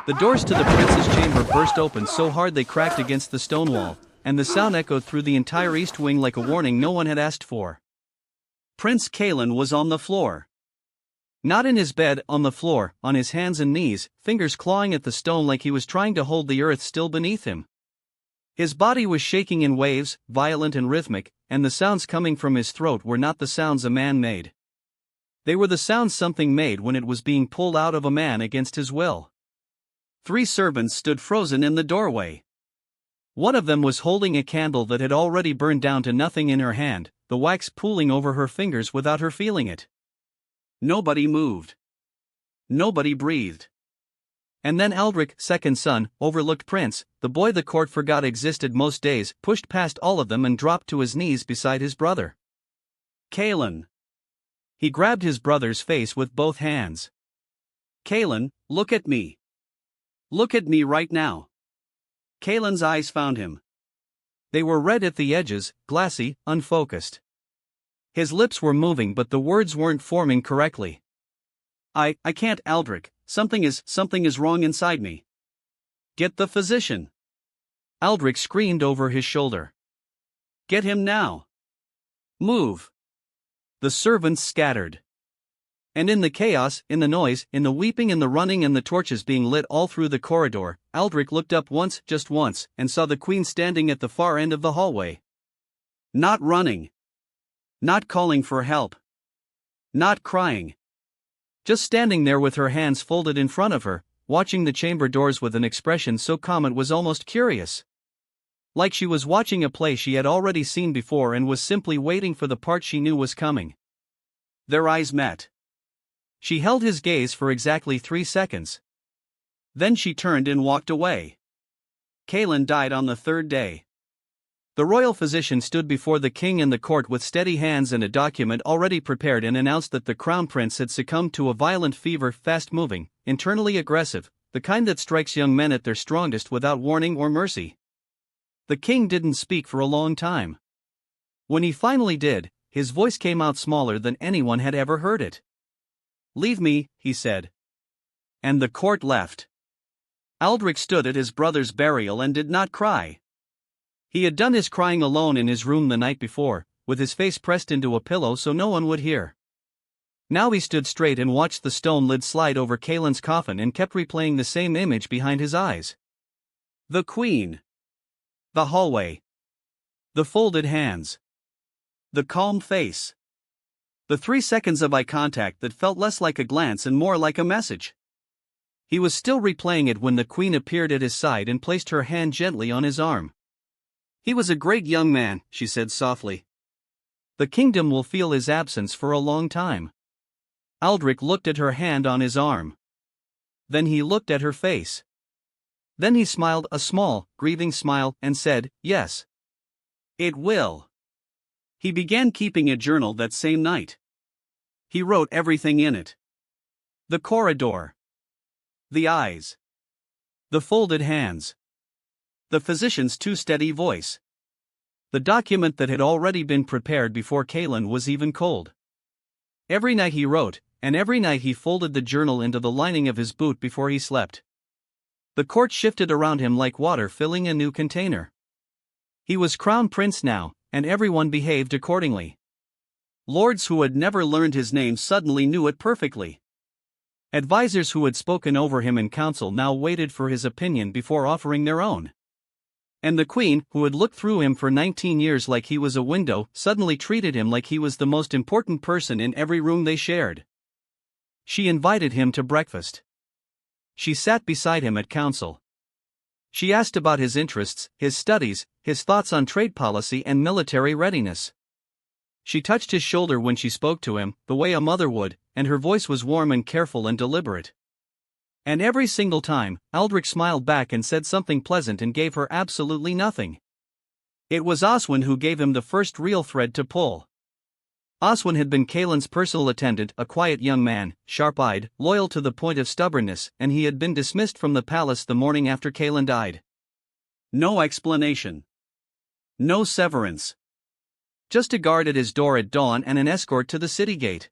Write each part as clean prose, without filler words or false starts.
The doors to the prince's chamber burst open so hard they cracked against the stone wall, and the sound echoed through the entire east wing like a warning no one had asked for. Prince Caelan was on the floor. Not in his bed, on the floor, on his hands and knees, fingers clawing at the stone like he was trying to hold the earth still beneath him. His body was shaking in waves, violent and rhythmic, and the sounds coming from his throat were not the sounds a man made. They were the sounds something made when it was being pulled out of a man against his will. 3 servants stood frozen in the doorway. One of them was holding a candle that had already burned down to nothing in her hand, the wax pooling over her fingers without her feeling it. Nobody moved. Nobody breathed. And then Aldric, second son, overlooked Prince, the boy the court forgot existed most days, pushed past all of them and dropped to his knees beside his brother. Caelan. He grabbed his brother's face with both hands. Caelan, look at me. Look at me right now. Caelan's eyes found him. They were red at the edges, glassy, unfocused. His lips were moving but the words weren't forming correctly. I can't, Aldric, something is wrong inside me. Get the physician. Aldric screamed over his shoulder. Get him now. Move. The servants scattered. And in the chaos, in the noise, in the weeping and the running and the torches being lit all through the corridor, Aldric looked up once, just once, and saw the queen standing at the far end of the hallway. Not running. Not calling for help. Not crying. Just standing there with her hands folded in front of her, watching the chamber doors with an expression so calm it was almost curious. Like she was watching a play she had already seen before and was simply waiting for the part she knew was coming. Their eyes met. She held his gaze for exactly 3 seconds. Then she turned and walked away. Caelan died on the 3rd day. The royal physician stood before the king and the court with steady hands and a document already prepared and announced that the crown prince had succumbed to a violent fever, fast-moving, internally aggressive, the kind that strikes young men at their strongest without warning or mercy. The king didn't speak for a long time. When he finally did, his voice came out smaller than anyone had ever heard it. Leave me, he said. And the court left. Aldric stood at his brother's burial and did not cry. He had done his crying alone in his room the night before, with his face pressed into a pillow so no one would hear. Now he stood straight and watched the stone lid slide over Caelan's coffin and kept replaying the same image behind his eyes. The queen. The hallway. The folded hands. The calm face. The 3 seconds of eye contact that felt less like a glance and more like a message. He was still replaying it when the queen appeared at his side and placed her hand gently on his arm. He was a great young man, she said softly. The kingdom will feel his absence for a long time. Aldric looked at her hand on his arm. Then he looked at her face. Then he smiled a small, grieving smile and said, yes. It will. He began keeping a journal that same night. He wrote everything in it. The corridor. The eyes. The folded hands. The physician's too steady voice. The document that had already been prepared before Caelan was even cold. Every night he wrote, and every night he folded the journal into the lining of his boot before he slept. The court shifted around him like water filling a new container. He was crown prince now, and everyone behaved accordingly. Lords who had never learned his name suddenly knew it perfectly. Advisors who had spoken over him in council now waited for his opinion before offering their own. And the queen, who had looked through him for 19 years like he was a window, suddenly treated him like he was the most important person in every room they shared. She invited him to breakfast. She sat beside him at council. She asked about his interests, his studies, his thoughts on trade policy and military readiness. She touched his shoulder when she spoke to him, the way a mother would, and her voice was warm and careful and deliberate. And every single time, Aldric smiled back and said something pleasant and gave her absolutely nothing. It was Oswin who gave him the first real thread to pull. Oswin had been Caelan's personal attendant, a quiet young man, sharp-eyed, loyal to the point of stubbornness, and he had been dismissed from the palace the morning after Caelan died. No explanation. No severance. Just a guard at his door at dawn and an escort to the city gate.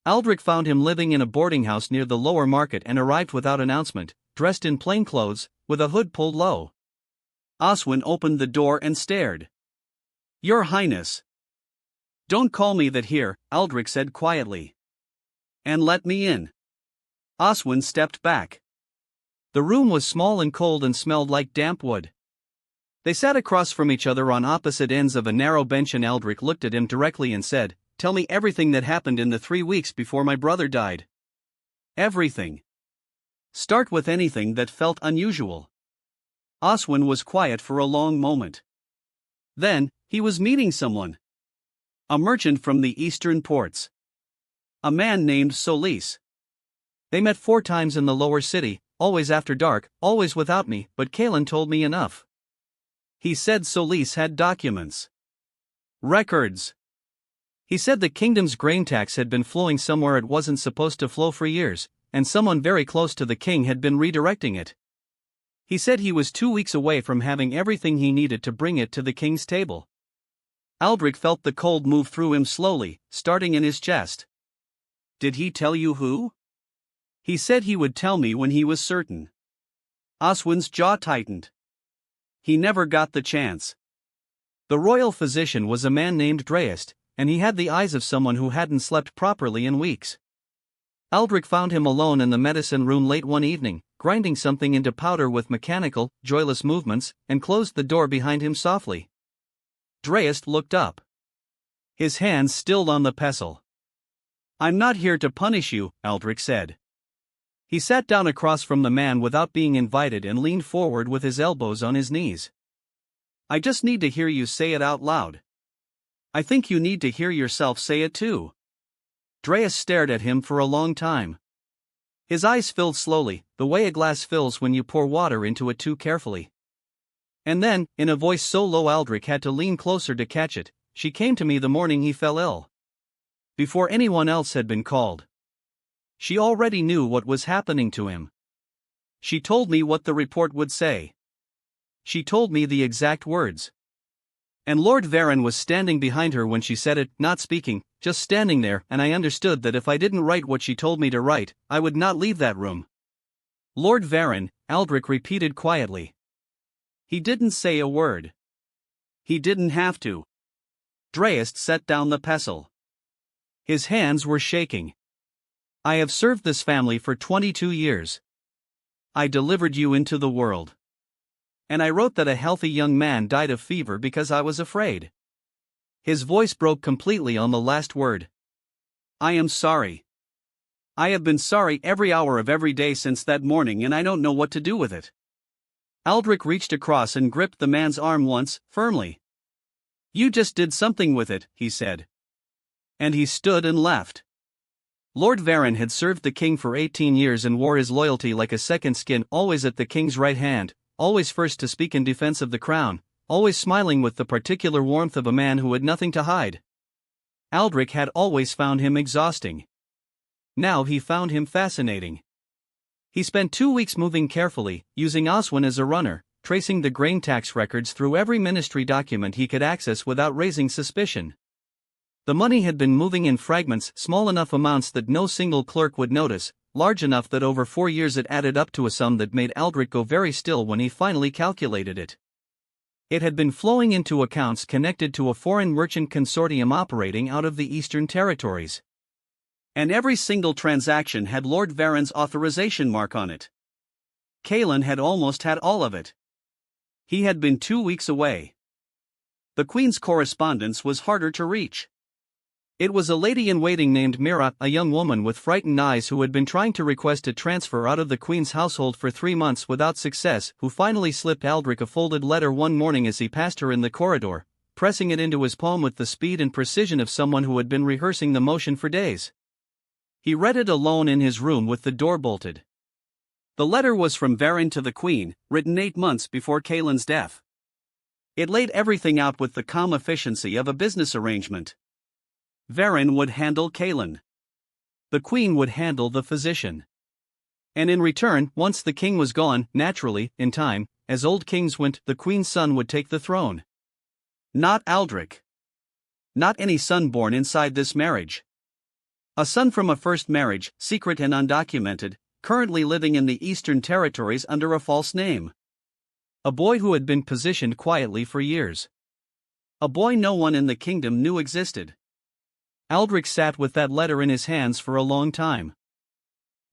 Aldric found him living in a boarding house near the lower market and arrived without announcement, dressed in plain clothes, with a hood pulled low. Oswin opened the door and stared. "Your Highness." "Don't call me that here," Aldric said quietly. "And let me in." Oswin stepped back. The room was small and cold and smelled like damp wood. They sat across from each other on opposite ends of a narrow bench, and Aldric looked at him directly and said, "Tell me everything that happened in the 3 weeks before my brother died." "Everything. Start with anything that felt unusual." Oswin was quiet for a long moment. Then, he was meeting someone. A merchant from the eastern ports. A man named Solis. They met 4 times in the lower city, always after dark, always without me, but Caelan told me enough. He said Solis had documents. Records. He said the kingdom's grain tax had been flowing somewhere it wasn't supposed to flow for years, and someone very close to the king had been redirecting it. He said he was 2 weeks away from having everything he needed to bring it to the king's table. Aldric felt the cold move through him slowly, starting in his chest. "Did he tell you who?" "He said he would tell me when he was certain." Oswin's jaw tightened. He never got the chance. The royal physician was a man named Draest, and he had the eyes of someone who hadn't slept properly in weeks. Aldric found him alone in the medicine room late one evening, grinding something into powder with mechanical, joyless movements, and closed the door behind him softly. Draest looked up. His hands still on the pestle. "I'm not here to punish you," Aldric said. He sat down across from the man without being invited and leaned forward with his elbows on his knees. "I just need to hear you say it out loud. I think you need to hear yourself say it too." Draest stared at him for a long time. His eyes filled slowly, the way a glass fills when you pour water into it too carefully. And then, in a voice so low Aldric had to lean closer to catch it, "She came to me the morning he fell ill. Before anyone else had been called. She already knew what was happening to him. She told me what the report would say. She told me the exact words. And Lord Varon was standing behind her when she said it, not speaking, just standing there, and I understood that if I didn't write what she told me to write, I would not leave that room." "Lord Varon," Aldric repeated quietly. "He didn't say a word. He didn't have to." Draest set down the pestle. His hands were shaking. "I have served this family for 22 years. I delivered you into the world. And I wrote that a healthy young man died of fever because I was afraid." His voice broke completely on the last word. "I am sorry. I have been sorry every hour of every day since that morning, and I don't know what to do with it." Aldric reached across and gripped the man's arm once, firmly. "You just did something with it," he said. And he stood and left. Lord Varon had served the king for 18 years and wore his loyalty like a second skin, always at the king's right hand, always first to speak in defense of the crown, always smiling with the particular warmth of a man who had nothing to hide. Aldric had always found him exhausting. Now he found him fascinating. He spent 2 weeks moving carefully, using Oswin as a runner, tracing the grain tax records through every ministry document he could access without raising suspicion. The money had been moving in fragments, small enough amounts that no single clerk would notice, large enough that over 4 years it added up to a sum that made Aldric go very still when he finally calculated it. It had been flowing into accounts connected to a foreign merchant consortium operating out of the Eastern Territories. And every single transaction had Lord Varon's authorization mark on it. Caelan had almost had all of it. He had been 2 weeks away. The Queen's correspondence was harder to reach. It was a lady-in-waiting named Mira, a young woman with frightened eyes who had been trying to request a transfer out of the Queen's household for 3 months without success, who finally slipped Aldric a folded letter one morning as he passed her in the corridor, pressing it into his palm with the speed and precision of someone who had been rehearsing the motion for days. He read it alone in his room with the door bolted. The letter was from Varon to the Queen, written 8 months before Caelan's death. It laid everything out with the calm efficiency of a business arrangement. Varon would handle Caelan. The Queen would handle the physician. And in return, once the king was gone, naturally, in time, as old kings went, the Queen's son would take the throne. Not Aldric. Not any son born inside this marriage. A son from a first marriage, secret and undocumented, currently living in the Eastern Territories under a false name. A boy who had been positioned quietly for years. A boy no one in the kingdom knew existed. Aldric sat with that letter in his hands for a long time.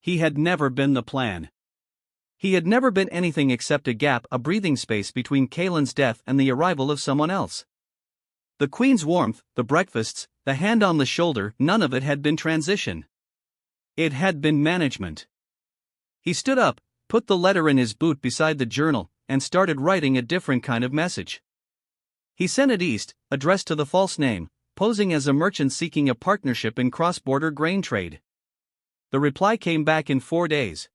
He had never been the plan. He had never been anything except a gap, a breathing space between Caelan's death and the arrival of someone else. The Queen's warmth, the breakfasts, the hand on the shoulder, none of it had been transition. It had been management. He stood up, put the letter in his boot beside the journal, and started writing a different kind of message. He sent it east, addressed to the false name, posing as a merchant seeking a partnership in cross-border grain trade. The reply came back in 4 days.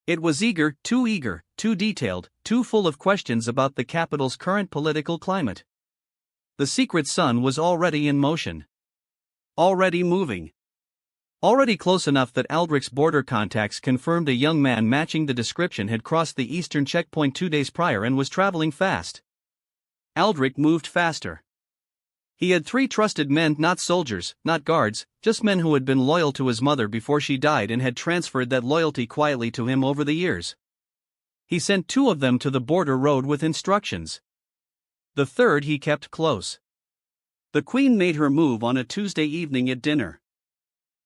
It was eager, too detailed, too full of questions about the capital's current political climate. The secret sun was already in motion. Already moving. Already close enough that Aldric's border contacts confirmed a young man matching the description had crossed the eastern checkpoint 2 days prior and was traveling fast. Aldric moved faster. He had 3 trusted men, not soldiers, not guards, just men who had been loyal to his mother before she died and had transferred that loyalty quietly to him over the years. He sent 2 of them to the border road with instructions. The 3rd he kept close. The Queen made her move on a Tuesday evening at dinner.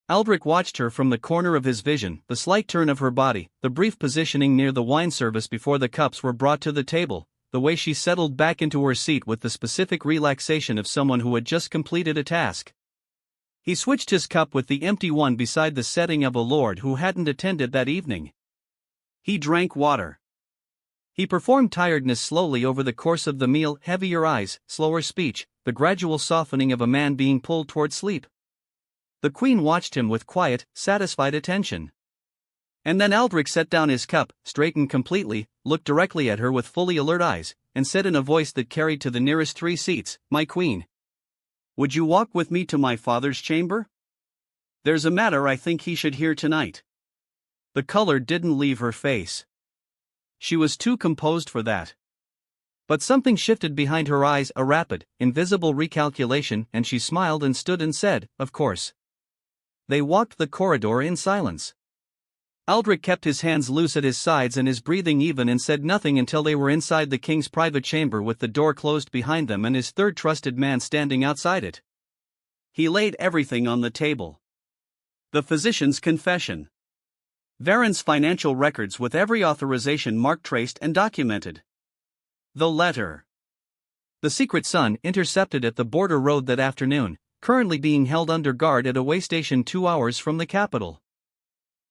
Aldric watched her from the corner of his vision, the slight turn of her body, the brief positioning near the wine service before the cups were brought to the table, the way she settled back into her seat with the specific relaxation of someone who had just completed a task. He switched his cup with the empty one beside the setting of a lord who hadn't attended that evening. He drank water. He performed tiredness slowly over the course of the meal, heavier eyes, slower speech, the gradual softening of a man being pulled toward sleep. The Queen watched him with quiet, satisfied attention. And then Aldric set down his cup, straightened completely, looked directly at her with fully alert eyes, and said in a voice that carried to the nearest 3 seats, "My Queen. Would you walk with me to my father's chamber? There's a matter I think he should hear tonight." The color didn't leave her face. She was too composed for that. But something shifted behind her eyes, a rapid, invisible recalculation, and she smiled and stood and said, "Of course." They walked the corridor in silence. Aldric kept his hands loose at his sides and his breathing even and said nothing until they were inside the king's private chamber with the door closed behind them and his 3rd trusted man standing outside it. He laid everything on the table. The physician's confession. Varen's financial records with every authorization marked, traced and documented. The letter. The secret son intercepted at the border road that afternoon, currently being held under guard at a way station 2 hours from the capital.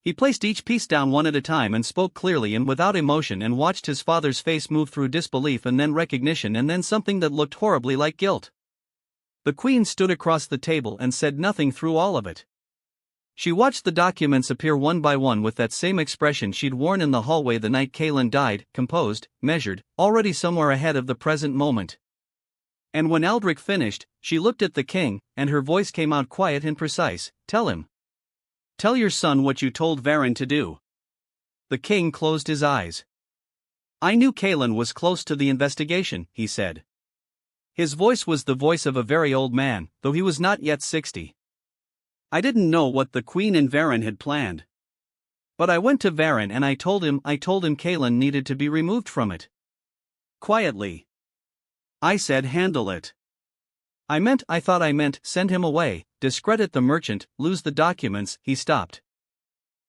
He placed each piece down one at a time and spoke clearly and without emotion and watched his father's face move through disbelief and then recognition and then something that looked horribly like guilt. The Queen stood across the table and said nothing through all of it. She watched the documents appear one by one with that same expression she'd worn in the hallway the night Caelan died, composed, measured, already somewhere ahead of the present moment. And when Aldric finished, she looked at the king, and her voice came out quiet and precise, "Tell him. Tell your son what you told Varen to do." The king closed his eyes. "I knew Caelan was close to the investigation," he said. His voice was the voice of a very old man, though he was not yet 60. "I didn't know what the Queen and Varen had planned. But I went to Varen and I told him Caelan needed to be removed from it. Quietly. I said handle it. I thought I meant send him away, discredit the merchant, lose the documents." He stopped.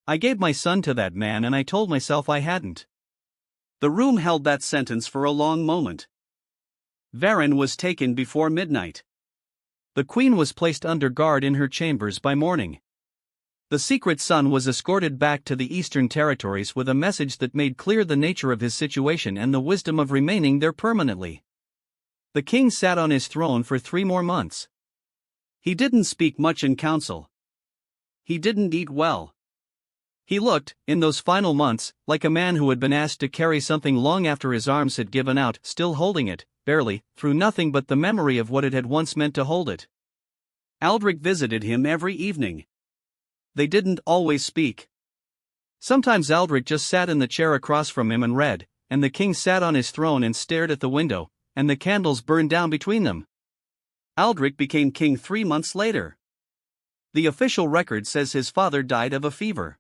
"I gave my son to that man and I told myself I hadn't." The room held that sentence for a long moment. Varen was taken before midnight. The Queen was placed under guard in her chambers by morning. The secret son was escorted back to the Eastern Territories with a message that made clear the nature of his situation and the wisdom of remaining there permanently. The king sat on his throne for 3 more months. He didn't speak much in council. He didn't eat well. He looked, in those final months, like a man who had been asked to carry something long after his arms had given out, still holding it, barely, through nothing but the memory of what it had once meant to hold it. Aldric visited him every evening. They didn't always speak. Sometimes Aldric just sat in the chair across from him and read, and the king sat on his throne and stared at the window, and the candles burned down between them. Aldric became king 3 months later. The official record says his father died of a fever.